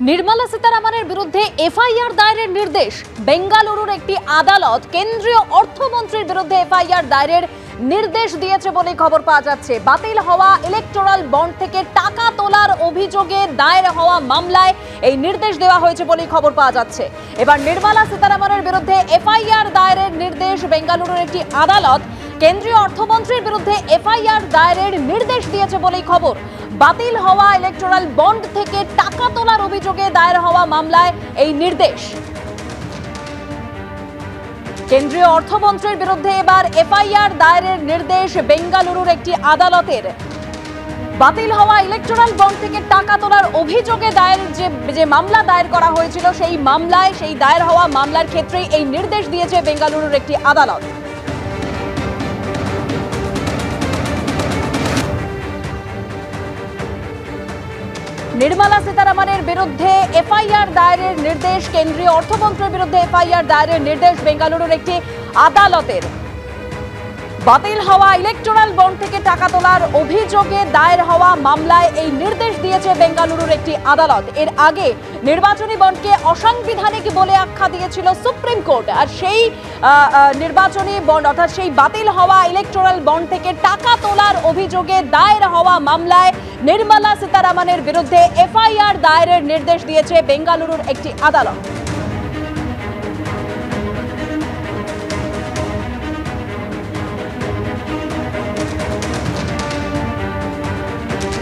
নির্মলা সীতারামনের বিরুদ্ধে এফআইআর দায়েরের নির্দেশ। বেঙ্গালুরুর একটি আদালত কেন্দ্রীয় অর্থমন্ত্রীর বিরুদ্ধে এফআইআর দায়েরের নির্দেশ দিয়েছে বলে খবর পাওয়া যাচ্ছে। বাতিল হওয়া ইলেকটোরাল বন্ড থেকে টাকা তোলার অভিযোগে দায়ের হওয়া মামলায় এই নির্দেশ দেওয়া হয়েছে বলে খবর পাওয়া যাচ্ছে। এবার নির্মলা সীতারামনের বিরুদ্ধে এফআইআর দায়েরের নির্দেশ। বেঙ্গালুরুর একটি আদালত কেন্দ্রীয় অর্থমন্ত্রীর বিরুদ্ধে এফআইআর দায়েরের নির্দেশ দিয়েছে বলেই খবর। বাতিল হওয়া ইলেকটোরাল বন্ড থেকে টাকা তোলার অভিযোগে দায়ের হওয়া মামলায় এই নির্দেশ। কেন্দ্রীয় অর্থমন্ত্রীর বিরুদ্ধে এবার এফআইআর দায়েরের নির্দেশ বেঙ্গালুরুর একটি আদালতের। বাতিল হওয়া ইলেকটোরাল বন্ড থেকে টাকা তোলার অভিযোগে দায়ের যে মামলা দায়ের করা হয়েছিল সেই দায়ের হওয়া মামলার ক্ষেত্রেই এই নির্দেশ দিয়েছে বেঙ্গালুরুর একটি আদালত। নির্মলা সীতারামনের বিরুদ্ধে এফআইআর দায়েরের নির্দেশ। কেন্দ্রীয় অর্থমন্ত্রীর বিরুদ্ধে এফআইআর দায়েরের নির্দেশ বেঙ্গালুরুর একটি আদালতের। বাতিল হওয়া ইলেকটোরাল বন্ড থেকে টাকা তোলার অভিযোগে দায়ের হওয়া মামলায় এই নির্দেশ দিয়েছে বেঙ্গালুরুর একটি আদালত। এর আগে নির্বাচনী বন্ডকে অসাংবিধানিক বলে আখ্যা দিয়েছিল সুপ্রিম কোর্ট। আর সেই নির্বাচনী বন্ড অর্থাৎ সেই বাতিল হওয়া ইলেকটোরাল বন্ড থেকে টাকা তোলার অভিযোগে দায়ের হওয়া মামলায় নির্মলা সীতারামনের বিরুদ্ধে এফআইআর দায়েরের নির্দেশ দিয়েছে বেঙ্গালুরুর একটি আদালত।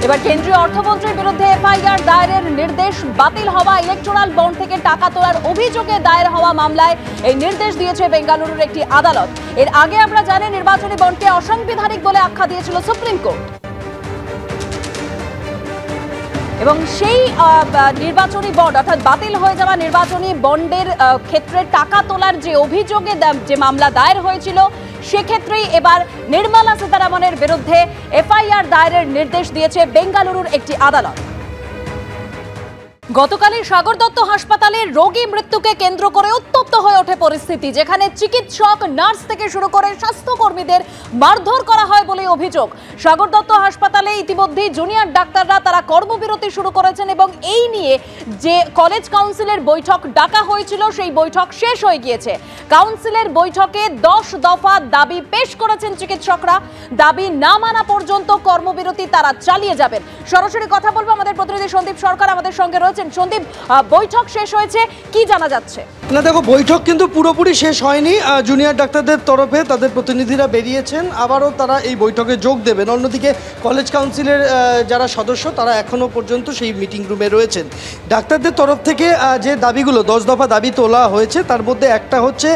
এবার কেন্দ্রীয় অর্থমন্ত্রীর বিরুদ্ধে এফআইআর দায়েরের নির্দেশ। বাতিল হওয়া ইলেকটোরাল বন্ড থেকে টাকা তোলার অভিযোগে দায়ের হওয়া মামলায় এই নির্দেশ দিয়েছে বেঙ্গালুরুর একটি আদালত। এর আগে আমরা জানি নির্বাচনী বন্ডকে অসাংবিধানিক বলে আখ্যা দিয়েছিল সুপ্রিম কোর্ট এবং সেই নির্বাচনী বন্ড অর্থাৎ বাতিল হয়ে যাওয়া নির্বাচনী বন্ডের ক্ষেত্রে টাকা তোলার যে অভিযোগে যে মামলা দায়ের হয়েছিল সেক্ষেত্রেই এবার নির্মলা সীতারামনের বিরুদ্ধে এফআইআর দায়েরের নির্দেশ দিয়েছে বেঙ্গালুরুর একটি আদালত। গতকালের সাগর দত্ত হাসপাতালে রোগী মৃত্যুকে কেন্দ্র করে উত্তপ্ত হয়ে ওঠে পরিস্থিতি, যেখানে চিকিৎসক, নার্স থেকে শুরু করে স্বাস্থ্যকর্মীদের মারধর করা হয় বলে অভিযোগ। সাগর দত্ত হাসপাতালে ইতিমধ্যেই জুনিয়র ডাক্তাররা তারা কর্মবিরতি শুরু করেছেন এবং এই নিয়ে যে কলেজ কাউন্সিলের বৈঠক ডাকা হয়েছিল সেই বৈঠক শেষ হয়ে গিয়েছে। কাউন্সিলের বৈঠকে 10 দফা দাবি পেশ করেছেন চিকিৎসকরা। দাবি না মানা পর্যন্ত কর্মবিরতি তারা চালিয়ে যাবেন। সরাসরি কথা বলবো আমাদের প্রতিনিধি সন্দীপ সরকার আমাদের সঙ্গে রয়েছে। সন্দীপ, বৈঠক শেষ হয়েছে, কি জানা যাচ্ছে? না দেখো, বৈঠক কিন্তু পুরোপুরি শেষ হয়নি। জুনিয়র ডাক্তারদের তরফে তাদের প্রতিনিধিরা বেরিয়েছেন, আবারও তারা এই বৈঠকে যোগ দেবেন। অন্যদিকে কলেজ কাউন্সিলের যারা সদস্য তারা এখনও পর্যন্ত সেই মিটিং রুমে রয়েছেন। ডাক্তারদের তরফ থেকে যে দাবিগুলো 10 দফা দাবি তোলা হয়েছে তার মধ্যে একটা হচ্ছে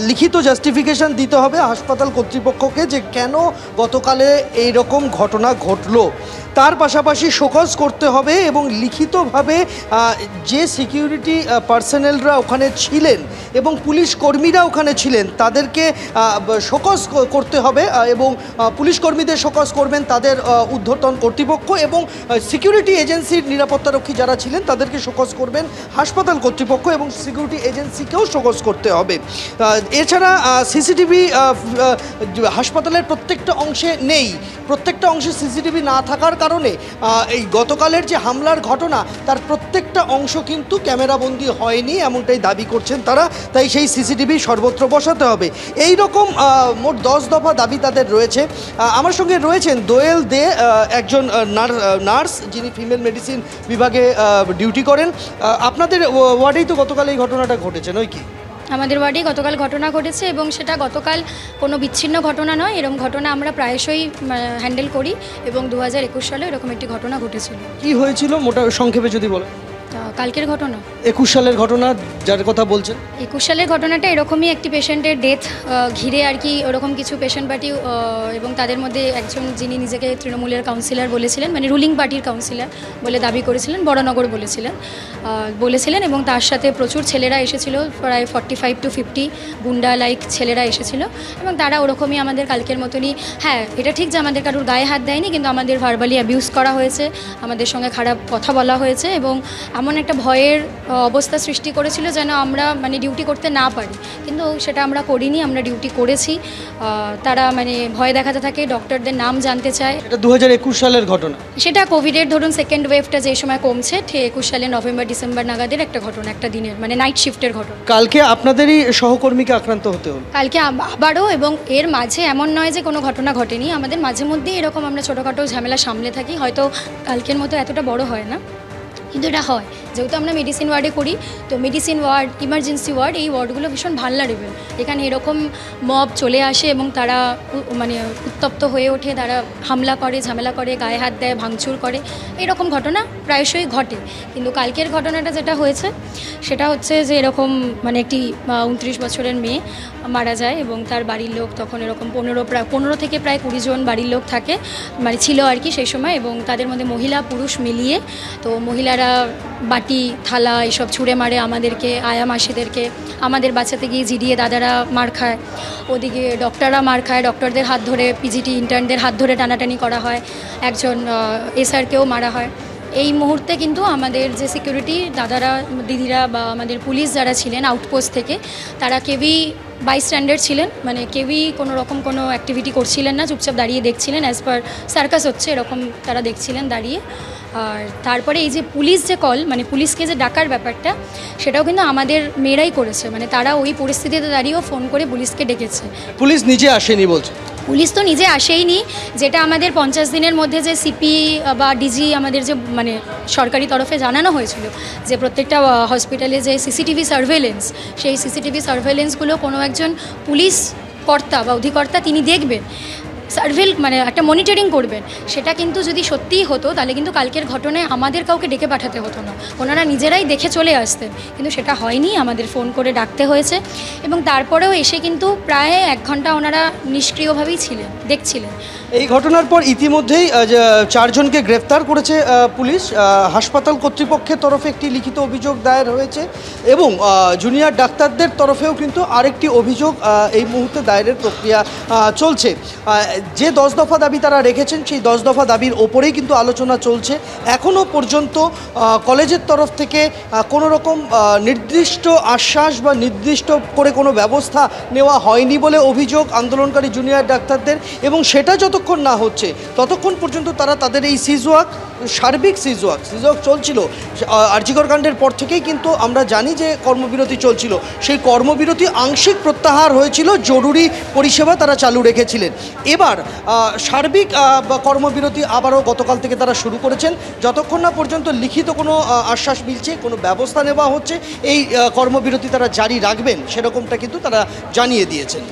লিখিত জাস্টিফিকেশন দিতে হবে হাসপাতাল কর্তৃপক্ষকে যে কেন গতকালে এইরকম ঘটনা ঘটলো। তার পাশাপাশি শোকজ করতে হবে এবং লিখিতভাবে যে সিকিউরিটি পার্সোনেলরা ওখানে ছিলেন এবং পুলিশ কর্মীরা ওখানে ছিলেন তাদেরকে শোকজ করতে হবে এবং পুলিশ কর্মীদের শোকজ করবেন তাদের ঊর্ধ্বতন কর্তৃপক্ষ এবং সিকিউরিটি এজেন্সির নিরাপত্তারক্ষী যারা ছিলেন তাদেরকে শোকজ করবেন হাসপাতাল কর্তৃপক্ষ এবং সিকিউরিটি এজেন্সিকেও শোকজ করতে হবে। এছাড়া সিসিটিভি হাসপাতালের প্রত্যেকটা অংশে নেই, প্রত্যেকটা অংশে সিসিটিভি না থাকার কারণে এই গতকালের যে হামলার ঘটনা তার প্রত্যেকটা অংশ কিন্তু ক্যামেরাবন্দি হয়নি, এমনটাই দাবি করছেন তারা। তাই সেই সিসিটিভি সর্বত্র বসাতে হবে। এই রকম মোট 10 দফা দাবি তাদের রয়েছে। আমার সঙ্গে রয়েছেন দোয়েল দে, একজন নার্স যিনি ফিমেল মেডিসিন বিভাগে ডিউটি করেন। আপনাদের ওয়ার্ডেই তো গতকাল এই ঘটনাটা ঘটেছে নয় কি? আমাদের ওয়ার্ডে গতকাল ঘটনা ঘটেছে এবং সেটা গতকাল কোনো বিচ্ছিন্ন ঘটনা নয়। এরকম ঘটনা আমরা প্রায়শই হ্যান্ডেল করি এবং 2021 সালে এরকম একটি ঘটনা ঘটেছিল। কি হয়েছিল মোটা সংক্ষেপে যদি বলেন? কালকের ঘটনা 21 সালের ঘটনা যার কথা বলছেন। 21 সালের ঘটনাটা এরকমই একটি পেশেন্টের ডেথ ঘিরে আর কি ওরকম কিছু পেশেন্ট পার্টি এবং তাদের মধ্যে একজন যিনি নিজেকে তৃণমূলের কাউন্সিলর বলেছিলেন, মানে রুলিং পার্টির কাউন্সিলর বলে দাবি করেছিলেন, বড়নগর বলেছিলেন এবং তার সাথে প্রচুর ছেলেরা এসেছিল, প্রায় 45 to 50 গুন্ডা লাইক ছেলেরা এসেছিল এবং তারা ওরকমই আমাদের কালকের মতনই, হ্যাঁ এটা ঠিক যে আমাদের কারোর গায়ে হাত দেয়নি কিন্তু আমাদের ভার্বালি অ্যাবিউজ করা হয়েছে, আমাদের সঙ্গে খারাপ কথা বলা হয়েছে এবং এমন একটা ভয়ের অবস্থা সৃষ্টি করেছিল যেন আমরা মানে ডিউটি করতে না পারি, কিন্তু সেটা আমরা করিনি, আমরা ডিউটি করেছি। তারা মানে ভয় দেখাতে থাকে, ডক্টরদের নাম জানতে চায়। এটা 2021 সালের ঘটনা। সেটা কোভিডের ধরুন সেকেন্ড ওয়েভটা যে সময় কমছে, ঠিক 21 সালে নভেম্বর ডিসেম্বর নাগাদের একটা ঘটনা, একটা দিনের মানে নাইট শিফটের ঘটনা। কালকে আপনাদেরই সহকর্মীকে আক্রান্ত হতে হলো। কালকে আবারও, এবং এর মাঝে এমন নয় যে কোনো ঘটনা ঘটেনি, আমাদের মাঝে মধ্যেই এরকম আমরা ছোটোখাটো ঝামেলা সামলে থাকি, হয়তো কালকের মতো এতটা বড় হয় না, কিন্তু এটা হয়। যেহেতু আমরা মেডিসিন ওয়ার্ডে করি, তো মেডিসিন ওয়ার্ড, ইমার্জেন্সি ওয়ার্ড, এই ওয়ার্ডগুলো ভীষণ ভালনারেবল। এখানে এরকম মব চলে আসে এবং তারা মানে উত্তপ্ত হয়ে ওঠে, তারা হামলা করে, ঝামেলা করে, গায়ে হাত দেয়, ভাঙচুর করে, এরকম ঘটনা প্রায়শই ঘটে। কিন্তু কালকের ঘটনাটা যেটা হয়েছে সেটা হচ্ছে যে এরকম মানে একটি 29 বছরের মেয়ে মারা যায় এবং তার বাড়ির লোক তখন এরকম 15 থেকে প্রায় 20 জন বাড়ির লোক থাকে, মানে ছিল আর কি সেই সময়, এবং তাদের মধ্যে মহিলা পুরুষ মিলিয়ে। তো মহিলারা বাটি থালা এসব ছুঁড়ে মারে আমাদেরকে, আয়া মাসিদেরকে, আমাদের বাঁচাতে গিয়ে জিডিএ দাদারা মার খায়, ওদিকে ডক্টররা মার খায়, ডক্টরদের হাত ধরে, পিজিটি ইন্টার্নদের হাত ধরে টানাটানি করা হয়, একজন এসআরকেও মারা হয়। এই মুহূর্তে কিন্তু আমাদের যে সিকিউরিটি দাদারা দিদিরা বা আমাদের পুলিশ যারা ছিলেন আউটপোস্ট থেকে, তারা কেউই বাইস্ট্যান্ডার ছিলেন, মানে কেউই কোনো রকম কোনো অ্যাক্টিভিটি করছিলেন না, চুপচাপ দাঁড়িয়ে দেখছিলেন, অ্যাজ পার সার্কাস হচ্ছে এরকম তারা দেখছিলেন দাঁড়িয়ে। আর তারপরে এই যে পুলিশ যে কল, মানে পুলিশকে যে ডাকার ব্যাপারটা, সেটাও কিন্তু আমাদের মেয়েরাই করেছে, মানে তারা ওই পরিস্থিতিতে দাঁড়িয়েও ফোন করে পুলিশকে ডেকেছে। পুলিশ নিজে আসেনি বলছে? পুলিশ তো নিজে আসেইনি, যেটা আমাদের 50 দিনের মধ্যে যে সিপি বা ডিজি আমাদের যে মানে সরকারি তরফে জানানো হয়েছিল যে প্রত্যেকটা হসপিটালে যে সিসিটিভি সার্ভেলেন্স, সেই সিসিটিভি সার্ভেলেন্সগুলো কোনো একজন পুলিশ কর্তা বা অধিকর্তা তিনি দেখবেন, সার্ভেল মানে একটা মনিটরিং করবেন। সেটা কিন্তু যদি সত্যিই হতো তাহলে কিন্তু কালকের ঘটনায় আমাদের কাউকে ডেকে পাঠাতে হতো না, ওনারা নিজেরাই দেখে চলে আসতেন, কিন্তু সেটা হয়নি, আমাদের ফোন করে ডাকতে হয়েছে। এবং তারপরেও এসে কিন্তু প্রায় 1 ঘন্টা ওনারা নিষ্ক্রিয়ভাবেই ছিলেন, দেখছিলেন। এই ঘটনার পর ইতিমধ্যেই 4 জনকে গ্রেফতার করেছে পুলিশ। হাসপাতাল কর্তৃপক্ষের তরফে একটি লিখিত অভিযোগ দায়ের হয়েছে এবং জুনিয়র ডাক্তারদের তরফেও কিন্তু আরেকটি অভিযোগ এই মুহূর্তে দায়েরের প্রক্রিয়া চলছে। যে 10 দফা দাবি তারা রেখেছেন, সেই 10 দফা দাবির ওপরেই কিন্তু আলোচনা চলছে। এখনও পর্যন্ত কলেজের তরফ থেকে কোনো রকম নির্দিষ্ট আশ্বাস বা নির্দিষ্ট করে কোনো ব্যবস্থা নেওয়া হয়নি বলে অভিযোগ আন্দোলনকারী জুনিয়র ডাক্তারদের, এবং সেটা যতক্ষণ না হচ্ছে ততক্ষণ পর্যন্ত তারা তাদের এই সিজওয়াক, সার্বিক সিজওয়াক চলছিল। আরজিকর কাণ্ডের পর থেকেই কিন্তু আমরা জানি যে কর্মবিরতি চলছিল, সেই কর্মবিরতি আংশিক প্রত্যাহার হয়েছিল, জরুরি পরিষেবা তারা চালু রেখেছিলেন। এবার সার্বিক কর্মবিরতি আবারও গতকাল থেকে তারা শুরু করেছেন। যতক্ষণ না পর্যন্ত লিখিত কোনো আশ্বাস মিলছে, কোনো ব্যবস্থা নেওয়া হচ্ছে, এই কর্মবিরতি তারা জারি রাখবেন, সেরকমটা কিন্তু তারা জানিয়ে দিয়েছেন।